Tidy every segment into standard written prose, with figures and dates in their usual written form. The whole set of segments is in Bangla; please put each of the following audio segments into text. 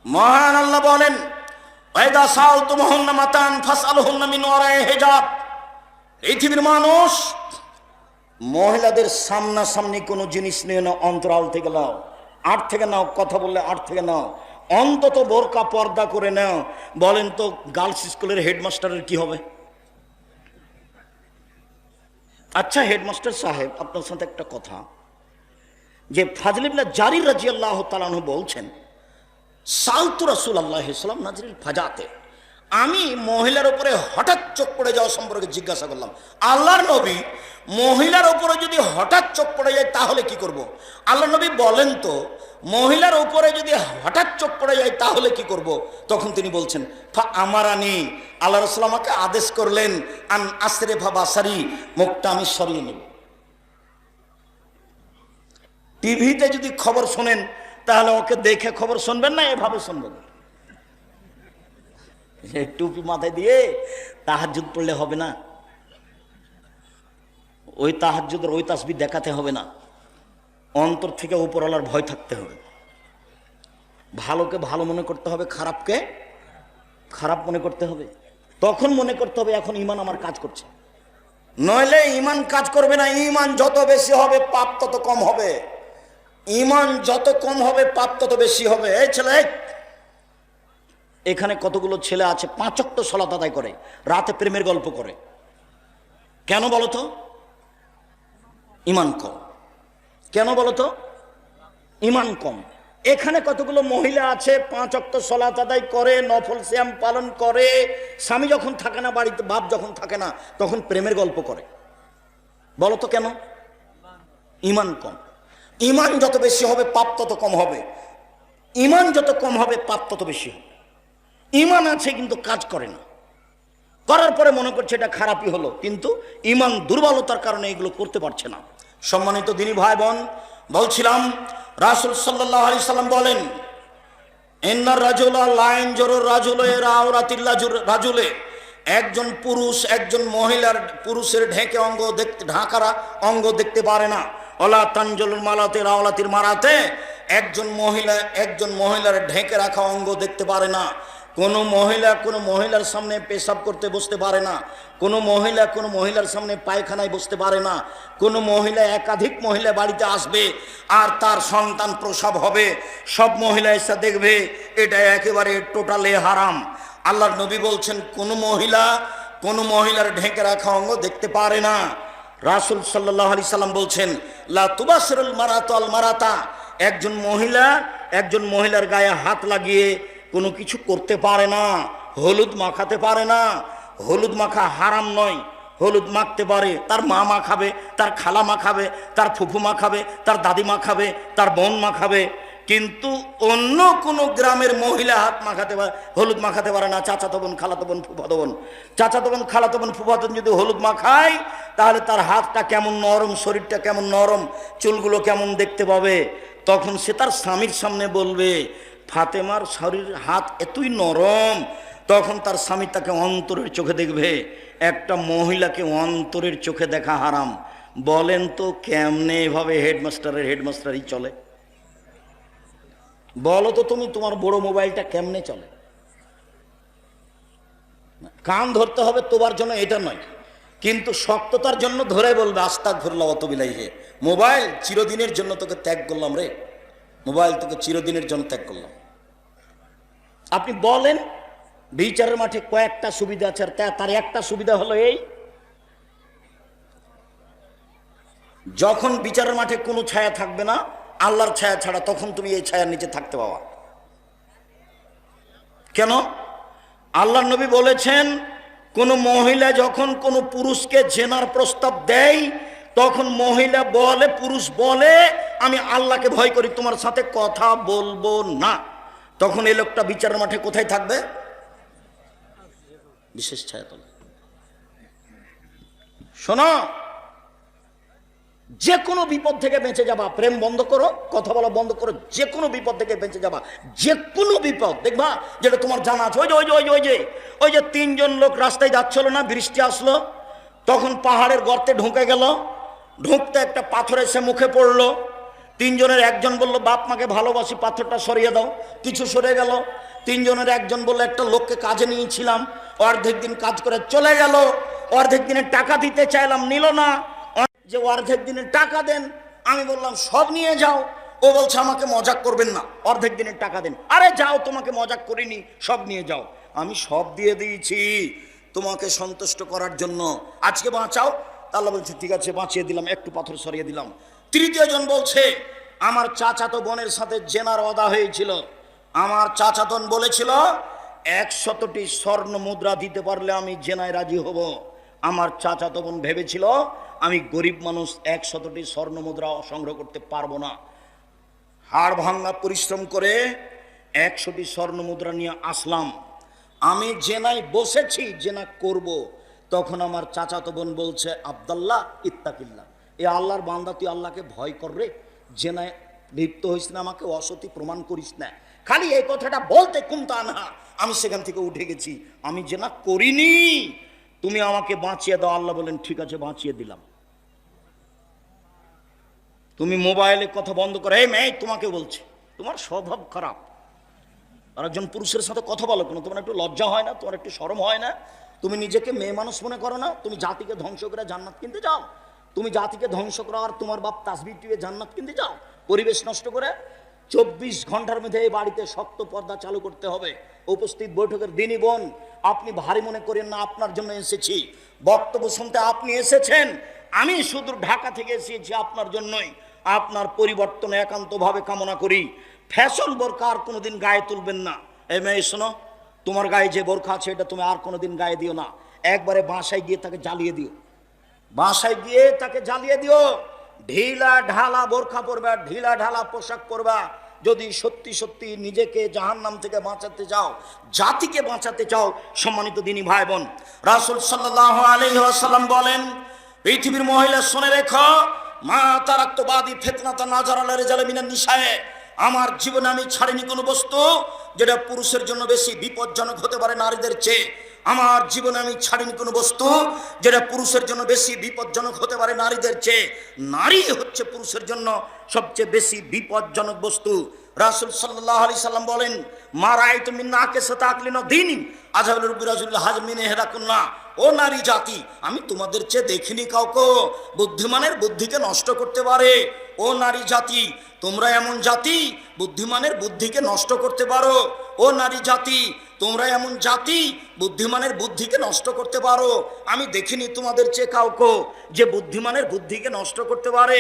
মহান আল্লাহ বলেন, ওয়াইদা সালতুমুহুন্না মাতান ফাসআলুহুন্না মিন ওয়ারাই হিজাব। পৃথিবীর মানুষ, মহিলাদের সামনাসামনি কোনো জিনিস নিয়ে না, অন্তরাল থেকে নাও, আট থেকে নাও, কথা বললে আট থেকে নাও, অন্তত বোরকা পর্দা করে নাও। বলেন তো গার্লস স্কুলের হেডমাস্টারের কি হবে? আচ্ছা হেডমাস্টার সাহেব, আপনার সাথে একটা কথা, যে ফাজল ইবনে জারির রাদিয়াল্লাহু তাআলা আনহু বলছেন, সালতু রাসূলুল্লাহ সাল্লাল্লাহু আলাইহি ওয়াসাল্লাম নাজরিল ফাজাতে, আমি মহিলার উপরে হঠাৎ চোখ পড়ে যাওয়া সম্পর্কে জিজ্ঞাসা করলাম, আল্লাহর নবী, মহিলার উপরে যদি হঠাৎ চোখ পড়ে যায় তাহলে কি করব? আল্লাহ নবী বলেন তো, মহিলার উপরে যদি হঠাৎ চোখ পড়ে যায় তাহলে কি করব? তখন তিনি বলছেন, ফা আমারানি, আল্লাহ রাসূল আমাকে আদেশ করলেন, আন আসরিফা বাসারি, মুখটা আমি সরিয়ে নেব। টিভিতে যদি খবর শোনেন তাহলে ওকে দেখে খবর শুনবেন না, এভাবে শুনবেন। টুপি মাথায় দিয়ে তাহাজ্জুদ পড়লে হবে না, ওই তাহাজ্জুদের ওই তাসবিহ দেখাতে হবে না, অন্তর থেকে উপরওয়ালার ভয় থাকতে হবে। ভালোকে ভালো মনে করতে হবে, খারাপকে খারাপ মনে করতে হবে। তখন মনে করতে হবে এখন ঈমান আমার কাজ করছে, নইলে ঈমান কাজ করবে না। ঈমান যত বেশি হবে পাপ তত কম হবে, ঈমান যত কম হবে পাপ তত বেশি হবে। এই ছেলে, এখানে কতগুলো ছেলে আছে 5 ওয়াক্ত সালাত আদায় করে, রাতে প্রেমের গল্প করে, কেন বলতো? ঈমান কম। কেন বলতো? ঈমান কম। এখানে কতগুলো মহিলা আছে 5 ওয়াক্ত সালাত আদায় করে, নফল সিয়াম পালন করে, স্বামী যখন থাকে না বাড়িতে, বাপ যখন থাকে না, তখন প্রেমের গল্প করে, বলতো কেন? ঈমান কম। ঈমান যত বেশি হবে পাপ তত কম হবে, ঈমান যত কম হবে পাপ তত বেশি হবে। ঈমান আছে কিন্তু কাজ করে না, করার পরে মনে করছে এটা খারাপই হলো, কিন্তু ঈমান দুর্বলতার কারণে এগুলো করতে পারছে না। সম্মানিত দিনী ভাই বোন, বলছিলাম রাসূল সাল্লাল্লাহু আলাইহি সাল্লাম বলেন, ইন্নার রাজুলা লা ইয়ানজুরু রাজুলা ইলা আওরাতিল রাজুলে, একজন পুরুষ একজন মহিলার, পুরুষের ঢেকে অঙ্গ দেখতে, ঢাকারা অঙ্গ দেখতে পারে না। ওলা তানজুলুল মালাতে রাওলাতির মারাতে, একজন মহিলার ঢেকে রাখা অঙ্গ দেখতে পারে না। কোনো মহিলার সামনে পেশাব করতে বসতে পারে না, কোনো মহিলার সামনে পায়খানায় বসতে পারে না, কোনো মহিলা, একাধিক মহিলা বাড়িতে আসবে আর তার সন্তান প্রসব হবে, সব মহিলা এসে দেখবে, এটা একেবারে টোটালে হারাম। আল্লাহর নবী বলছেন কোনো মহিলার ঢেকে রাখা অঙ্গ দেখতে পারে না। রাসূল সাল্লাল্লাহু আলাইহি সাল্লাম বলছেন, লা তুবাসিরুল মারাতু আল মারাতা, একজন মহিলার গায়ে হাত লাগিয়ে কোনো কিছু করতে পারে না, হলুদ মাখাতে পারে না। হলুদ মাখা হারাম নয়, হলুদ মাখতে পারে, তার মা মাখাবে, তার খালা মাখাবে, তার ফুফু মাখাবে, তার দাদি মাখাবে, তার বোন মাখাবে, কিন্তু অন্য কোনো গ্রামের মহিলা হাত মাখাতে পারে, হলুদ মাখাতে পারে না। চাচাতো বোন, খালাতো বোন, ফুফাতো বোন, চাচাতো বোন, খালাতো বোন, ফুফাতো বোন যদি হলুদ মাখায় তাহলে তার হাতটা কেমন নরম, শরীরটা কেমন নরম, চুলগুলো কেমন দেখতে পাবে। তখন সে তার স্বামীর সামনে বলবে, ফাতেমার শরীর হাত এতই নরম। তখন তার স্বামী তাকে অন্তরের চোখে দেখবে। একটা মহিলাকে অন্তরের চোখে দেখা হারাম। বলেন তো কেমনে এভাবে হেডমাস্টারই চলে? বলো তো তুমি, তোমার বড় মোবাইলটা কেমনে চলে? কান ধরতে হবে তোবার জন্য এটা নয়, কিন্তু শক্ততার জন্য ধরে বলবে, আস্তাগফিরুল্লাহ ওয়া আতুবু ইলাইহি, মোবাইল চিরদিনের জন্য তোকে ত্যাগ করলাম রে, মোবাইল তোকে চিরদিনের জন্য ত্যাগ করলাম। আপনি বলেন বিচারের মাঠে কয়েকটা সুবিধা আছে, আর তার একটা সুবিধা হলো এই, যখন বিচারের মাঠে কোনো ছায়া থাকবে না, আল্লাহর ছায়া ছাড়া, তখন তুমি এই ছায়ার নিচে থাকতে পাবা। কেন? আল্লাহর নবী বলেছেন, কোন মহিলা যখন কোনো পুরুষকে জেনার প্রস্তাব দেয়, তখন মহিলা বলে, পুরুষ বলে, আমি আল্লাহকে ভয় করি, তোমার সাথে কথা বলবো না। তখন এই লোকটা বিচারের মাঠে কোথায় থাকবে? বিশেষ ছায়াতলে। শোনো, যে কোনো বিপদ থেকে বেঁচে যাবা, প্রেম বন্ধ করো, কথা বলা বন্ধ করো, যে কোনো বিপদ থেকে বেঁচে যাবা। যে কোনো বিপদ দেখবা, যেটা তোমার জানা আছে। ওই যে 3 জন লোক রাস্তায় যাচ্ছিল না, বৃষ্টি আসলো, তখন পাহাড়ের গর্তে ঢুকে গেল, ঢুকতে একটা পাথর এসে মুখে পড়লো, তিনজনের একজন বলল বাপ মাকে ভালোবাসি, পাথরটা সরিয়ে দাও, কিছু সরে গেল। তিনজনের একজন বলল একটা লোককে কাজে নিয়েছিলাম, অর্ধেক দিন কাজ করে চলে গেল, অর্ধেক দিনের টাকা দিতে চাইলাম, নিল না, যে অর্ধেক দিনের টাকা দেন। আমি বললাম সব নিয়ে যাও। ও বলছে আমাকে মজাক করবেন না, অর্ধেক দিনের টাকা দেন। আরে যাও, তোমাকে মজাক করিনি, সব নিয়ে যাও। আমি সব দিয়ে দিয়েছি তোমাকে সন্তুষ্ট করার জন্য, আজকে বাঁচাও। আল্লাহ বলছে ঠিক আছে, বাঁচিয়ে দিলাম, একটু পাথর সরিয়ে দিলাম। তৃতীয় জন বলছে আমার চাচাতো বোনের সাথে জেনার ওয়াদা হয়েছিল, আমার চাচাতন বলেছিল 100টি স্বর্ণ মুদ্রা দিতে পারলে আমি জেনায় রাজি হব। আমার চাচাতো বোন ভেবেছিল আমি গরিব মানুষ, 100টি স্বর্ণ মুদ্রা সংগ্রহ করতে পারবো না। হাড় ভাঙা পরিশ্রম করে 100টি স্বর্ণ মুদ্রা নিয়ে আসলাম। আমি জেনায় বসেছি, জেনা করব। তখন আমার চাচাতো বোন বলছে আব্দুল্লাহ ইত্তাকিল্লাহ, এ আল্লাহর বান্দা, তুই আল্লাহকে ভয় কর রে, জেনায় লিপ্ত হইস না, আমাকে অসতী প্রমাণ করিস না। খালি এই কথাটা বলতে কুমতা না, আমি সেখান থেকে উঠে গেছি, আমি জেনা করিনি, তুমি আমাকে বাঁচিয়ে দাও। আল্লাহ বলেন ঠিক আছে, বাঁচিয়ে দিলাম। তুমি মোবাইলে কথা বন্ধ করো। এই মেয়ে, তোমাকে বলছি, তোমার স্বভাব খারাপ, আর একজন পুরুষের সাথে কথা বলো কেন? তোমার একটু লজ্জা হয় না? তোমার একটু শরম হয় না? তুমি নিজেকে মেয়ে মানুষ মনে করো না? তুমি জাতিকে ধ্বংস করে জান্নাত কিনতে যাও? তুমি জাতিকে ধ্বংস করো আর তোমার বাপ তাসবিহ টিপে জান্নাত কিনতে যাও পরিবেশ নষ্ট করে? 24 ঘন্টার মধ্যে এই বাড়িতে শক্ত পর্দা চালু করতে হবে। উপস্থিত বৈঠকের দিনই বোন, আপনি ভারী মনে করেন না, আপনার জন্য এসেছি, বক্তব্য শুনতে আপনি এসেছেন, আমি শুধু ঢাকা থেকে এসেছি আপনার জন্যই। আপনার পরিবর্তন একান্তভাবে কামনা করি। ফ্যাশন বোরকা আর কোনোদিন গায়ে তুলবেন না। এই মেয়ে শোনো, তোমার গায়ে যে বোরকা আছে এটা তুমি আর কোনোদিন গায়ে দিও না, একবারে বাসায় গিয়ে তাকে জ্বালিয়ে দিও, বাসায় গিয়ে তাকে জ্বালিয়ে দিও। ঢিলা ঢালা বোরখা পরবা, ঢিলা ঢালা পোশাক পরবা। যদি সত্যি সত্যি নিজেকে জাহান্নাম থেকে বাঁচাতে চাও, জাতিকে বাঁচাতে চাও, সম্মানিত দিনী ভাই বোন, রাসূল সাল্লাল্লাহু আলাইহি ওয়াসাল্লাম বলেন, পৃথিবীর মহিলা শুনে রেখো, মা তারাক্তু বাদি ফিতনাতান নাজারাল রিজালি মিনান নিসায়ে, আমার জীবনে আমি ছাড়িনি কোনো বস্তু যেটা পুরুষের জন্য বেশি বিপজ্জনক হতে পারে নারীদের চেয়ে। আমার জীবনে আমি ছাড়িনি কোনো বস্তু যেটা পুরুষের জন্য বেশি বিপজ্জনক হতে পারে নারীদের চেয়ে। নারী হচ্ছে পুরুষের জন্য সবচেয়ে বেশি বিপজ্জনক বস্তু। রাসূল সাল্লাল্লাহু আলাইহি সাল্লাম বলেন, মা রাআইতু মিন নাকিসাতি আকলিন ওয়া দীনিন আযহাবুল বিরাজুল হাজমিন ইহরাকুন্না, ও নারী জাতি, আমি তোমাদের চেয়ে দেখিনি কাউকে বুদ্ধিমানের বুদ্ধিকে নষ্ট করতে পারে। ও নারী জাতি, তোমরা এমন জাতি বুদ্ধিমানের বুদ্ধিকে নষ্ট করতে পারো। ও নারী জাতি, তোমরা এমন জাতি বুদ্ধিমানের বুদ্ধিকে নষ্ট করতে পারো। আমি দেখিনি তোমাদের চেয়ে কাউকে যে বুদ্ধিমানের বুদ্ধিকে নষ্ট করতে পারে।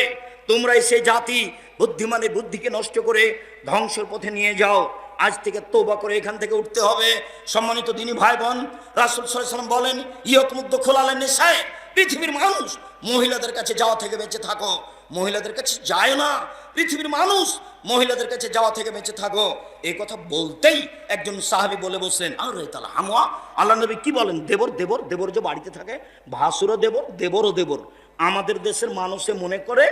তোমরাই সেই জাতি বুদ্ধিমানের বুদ্ধিকে নষ্ট করে ধ্বংসের পথে নিয়ে যাও। আজ থেকে তওবা করে এখান থেকে উঠতে হবে। সম্মানিত দিনী ভাই বোন, রাসূল সাল্লাল্লাহু আলাইহি ওয়াসাল্লাম বলেন, ইয়াকুমুদ খুলালান নিসায়ে, পৃথিবীর মানুষ মহিলাদের কাছে যাওয়া থেকে বেঁচে থাকো। মহিলাদের কাছে যায় না, পৃথিবীর মানুষ মহিলাদের কাছে যাওয়া থেকে বেঁচে থাকো। এই কথা বলতেই একজন সাহাবী বলে বসলেন, আরে তাআলা আমওয়া, আল্লাহ নবী কি বলেন? দেবর দেবর দেবর যে বাড়িতে থাকে, ভাসুরও দেবর, দেবরও দেবর। আমাদের দেশের মানুষে মনে করে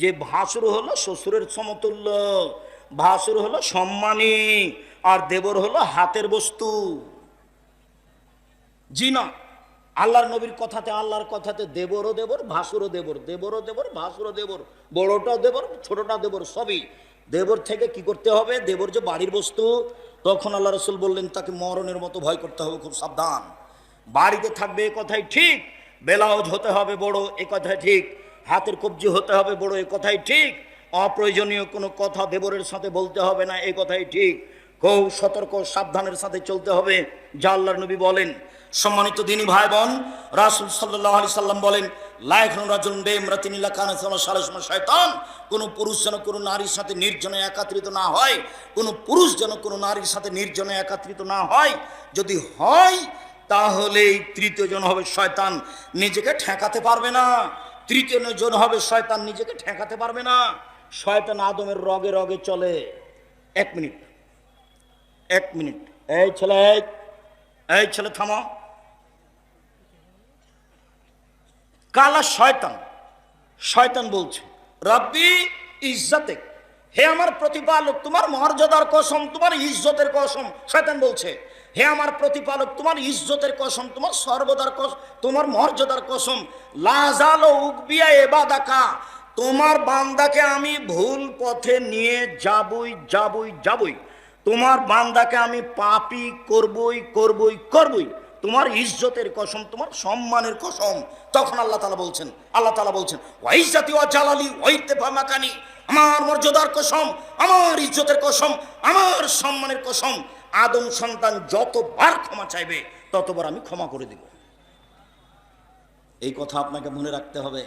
যে ভাসুর হলো শ্বশুরের সমতুল্য, ভাসুর হলো সম্মানী, আর দেবর হলো হাতের বস্তু। জি না, আল্লাহর নবীর কথাতে, আল্লাহর কথাতে দেবরও দেবর, ভাসুরও দেবর, দেবরও দেবর, ভাসুরও দেবর, বড়টাও দেবর, ছোটটা দেবর, সবই দেবর। থেকে কি করতে হবে? দেবর যে বাড়ির বস্তু। তখন আল্লাহ রাসূল বললেন, তাকে মরণের মতো ভয় করতে হবে, খুব সাবধান। বাড়িতে থাকবে এ কথাই ঠিক, ব্লাউজ হতে হবে বড় এ কথাই ঠিক, হাতের কবজি হতে হবে বড় এ কথাই ঠিক, অপ্রয়োজনীয় কোনো কথা দেবরের সাথে বলতে হবে না এ কথাই ঠিক, খুব সতর্ক সাবধানের সাথে চলতে হবে, যা আল্লাহর নবী বলেন। সম্মানিত দিনী ভাই বোন, রাসূল সাল্লাল্লাহু আলাইহি সাল্লাম বলেন, লা ইয়াখনু রাজুলুন বিইমরাতিন ইল্লা কানা সালাসুমা শয়তান, কোন পুরুষ যেন কোনো নারীর সাথে নির্জনে একাত্রিত না হয়, কোন পুরুষ যেন কোনো নারীর সাথে নির্জনে একাত্রিত না হয়। যদি হয় তাহলে তৃতীয় জন হবে শয়তান, নিজেকে ঠেকাতে পারবে না। তৃতীয় জন হবে শয়তান, নিজেকে ঠেকাতে পারবে না। শয়তান আদমের রগে রগে চলে। এক মিনিট, এক মিনিট, এই ছেলে, এই ছেলে থামো। কালা শয়তান, শয়তান বলছে, রব্বি ইজ্জতে, হে আমার প্রতিপালক, তোমার মর্যাদার কসম, তোমার ইজ্জতের কসম। শয়তান বলছে, হে আমার প্রতিপালক, তোমার ইজ্জতের কসম, তোমার সর্বদার কসম, তোমার মর্যাদার কসম, লা জালো উকবিয়া ইবাদাকা, তোমার বান্দাকে আমি ভুল পথে নিয়ে যাবই, তোমার বান্দাকে আমি পাপী করবই, তোমার ইজ্জতের কসম, তোমার সম্মানের কসম। তখন আল্লাহ তাআলা বলছেন ওয়াইজ্জাতি ওয়া জালালি ওয়াইতিফা মাকানি, আমার মর্যাদার কসম, আমার ইজ্জতের কসম, আমার সম্মানের কসম, আদম সন্তান যতবার ক্ষমা চাইবে ততবার আমি ক্ষমা করে দিব। এই কথা আপনাকে মনে রাখতে হবে।